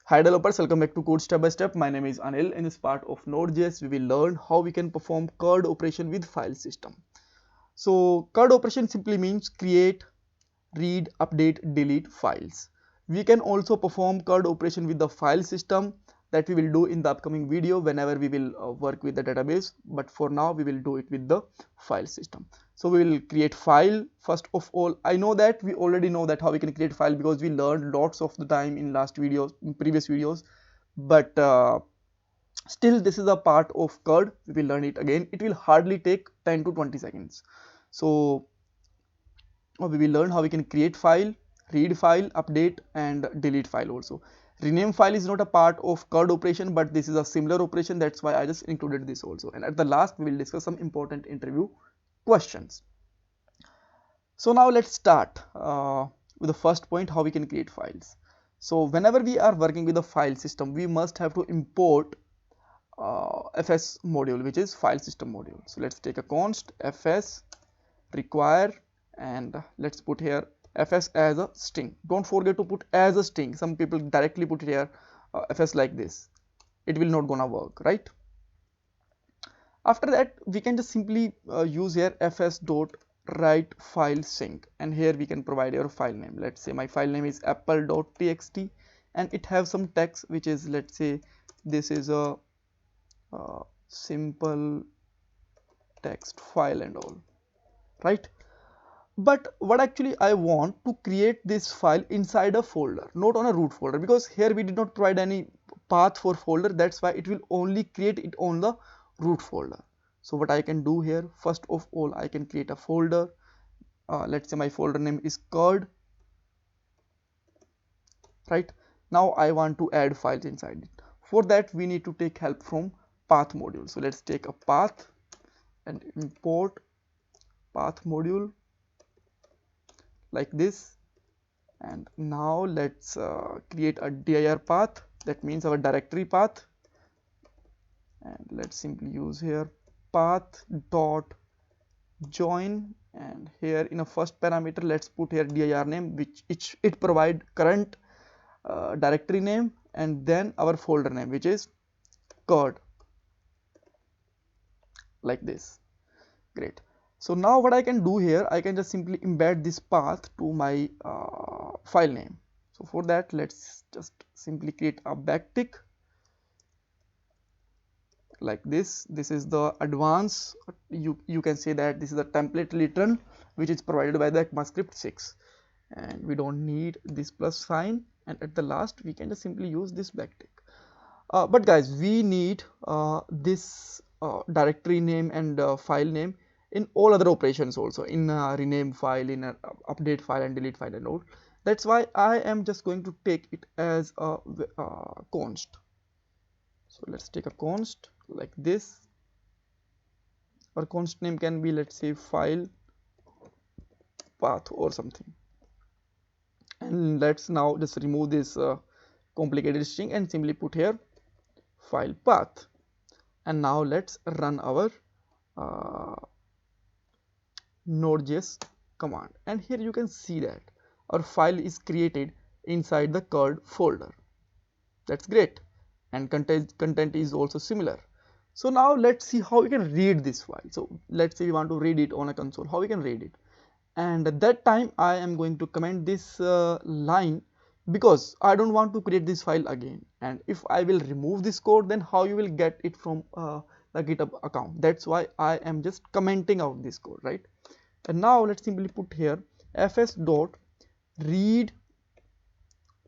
Hi developers, welcome back to Code Step by Step. My name is Anil. In this part of Node.js, we will learn how we can perform CRUD operation with file system. So CRUD operation simply means create, read, update, delete files. We can also perform CRUD operation with the file system that we will do in the upcoming video whenever we will work with the database, but for now we will do it with the file system. So we will create file first of all. I know that we already know that how we can create file because we learned lots of the time in last videos, in previous videos, but still this is a part of CRUD. We will learn it again. It will hardly take 10 to 20 seconds. So we will learn how we can create file, read file, update and delete file also. Rename file is not a part of CRUD operation, but this is a similar operation, that's why I just included this also. And at the last we will discuss some important interview questions. So now let's start with the first point, how we can create files. So whenever we are working with a file system, we must have to import fs module, which is file system module. So let's take a const fs require, and let's put here fs as a string. Don't forget to put as a string. Some people directly put here fs like this. It will not gonna work, right? After that we can just simply use here fs dot write file sync, and here we can provide your file name. Let's say my file name is apple.txt and it have some text which is, let's say this is a simple text file and all, right? But what actually I want to create this file inside a folder, not on a root folder, because here we did not provide any path for folder. That's why it will only create it on the root folder. So what I can do here, first of all, I can create a folder. Let's say my folder name is CRUD, right? Now I want to add files inside it. For that we need to take help from path module. So let's take a path and import path module like this. And now let's create a dir path, that means our directory path, and let's simply use here path dot join, and here in a first parameter let's put here dir name, which it provide current directory name, and then our folder name, which is CRUD, like this. Great. So now what I can do here, I can just simply embed this path to my file name. So for that let's just simply create a backtick like this. This is the advanced, you can say that this is the template literal which is provided by the ECMAScript 6, and we don't need this plus sign, and at the last we can just simply use this backtick. But guys, we need this directory name and file name in all other operations also, in rename file, in update file and delete file and all. That's why I am just going to take it as a const. So let's take a const like this. Our const name can be, let's say, file path or something, and let's now just remove this complicated string and simply put here file path. And now let's run our node.js command, and here you can see that our file is created inside the CRUD folder. That's great, and content is also similar. So now let's see how we can read this file. So let's say we want to read it on a console, how we can read it. And at that time I am going to comment this line, because I don't want to create this file again, and if I will remove this code, then how you will get it from the GitHub account. That's why I am just commenting out this code, right? And now let's simply put here fs dot read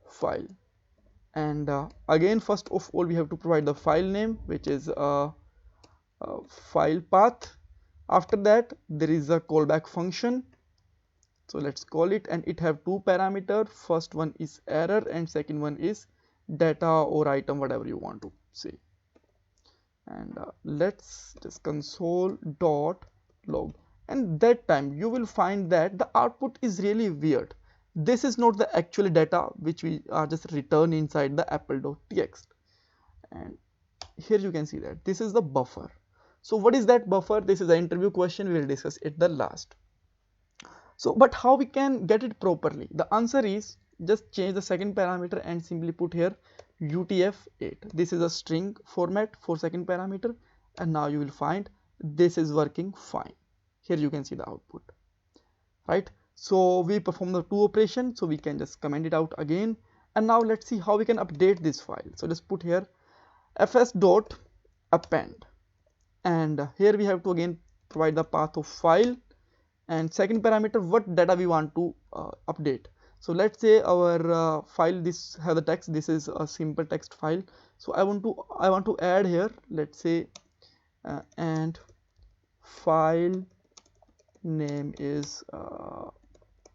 file, and again first of all we have to provide the file name, which is file path. After that there is a callback function, so let's call it, and it have two parameters. First one is error and second one is data or item, whatever you want to say. And let's just console dot log, and that time you will find that the output is really weird. This is not the actual data which we are just return inside the apple.txt, and here you can see that this is the buffer. So what is that buffer? This is the interview question, we will discuss it the last. So but how we can get it properly? The answer is just change the second parameter and simply put here UTF-8. This is a string format for second parameter, and now you will find this is working fine. Here you can see the output, right? So we perform the two operations, so we can just comment it out again. And now let's see how we can update this file. So just put here fs.append, and here we have to again provide the path of file and second parameter what data we want to update. So let's say our file, this have the text, this is a simple text file. So I want to add here, let's say and file name is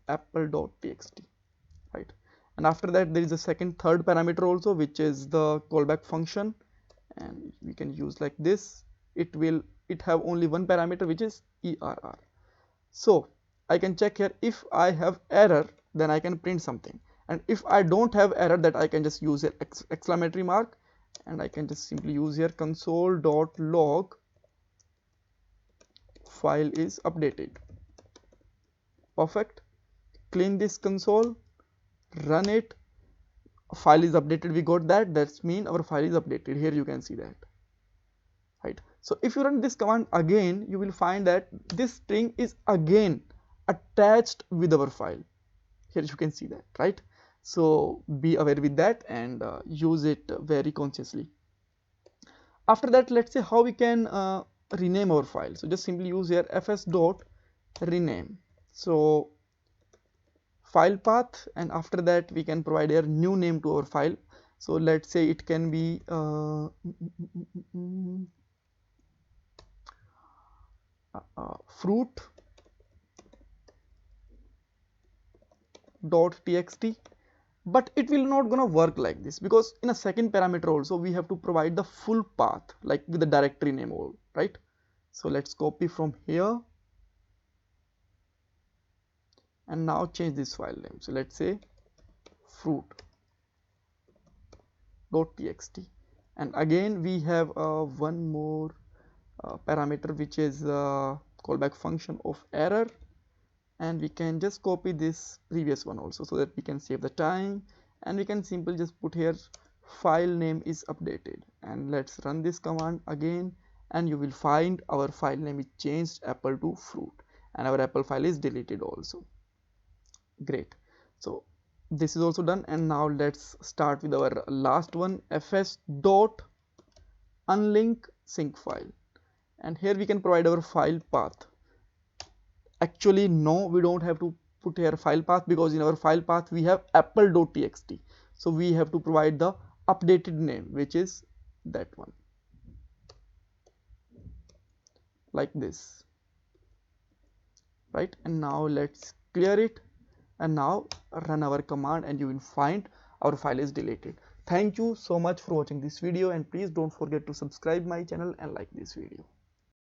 apple.txt, right? And after that there is a third parameter also, which is the callback function, and we can use like this. It have only one parameter, which is err. So I can check here, if I have error then I can print something, and if I don't have error, that I can just use an exclamatory mark, and I can just simply use here console.log file is updated. Perfect. Clean this console, run it, file is updated, we got that. That's mean our file is updated. Here you can see that, right? So if you run this command again, you will find that this string is again attached with our file. Here you can see that, right? So be aware with that and use it very consciously. After that, let's say how we can rename our file. So just simply use here fs.rename. So file path, and after that we can provide a new name to our file. So let's say it can be fruit.txt, but it will not gonna work like this, because in a second parameter also we have to provide the full path, like with the directory name all, right? So let's copy from here and now change this file name. So let's say fruit.txt, and again we have one more parameter, which is callback function of error, and we can just copy this previous one also, so that we can save the time, and we can simply just put here file name is updated, and let's run this command again, and you will find our file name is changed apple to fruit, and our apple file is deleted also. Great. So this is also done, and now let's start with our last one, fs.unlink sync file, and here we can provide our file path. Actually no, we don't have to put here file path, because in our file path we have apple.txt, so we have to provide the updated name, which is that one, like this, right? And now let's clear it, and now run our command, and you will find our file is deleted. Thank you so much for watching this video, and please don't forget to subscribe my channel and like this video.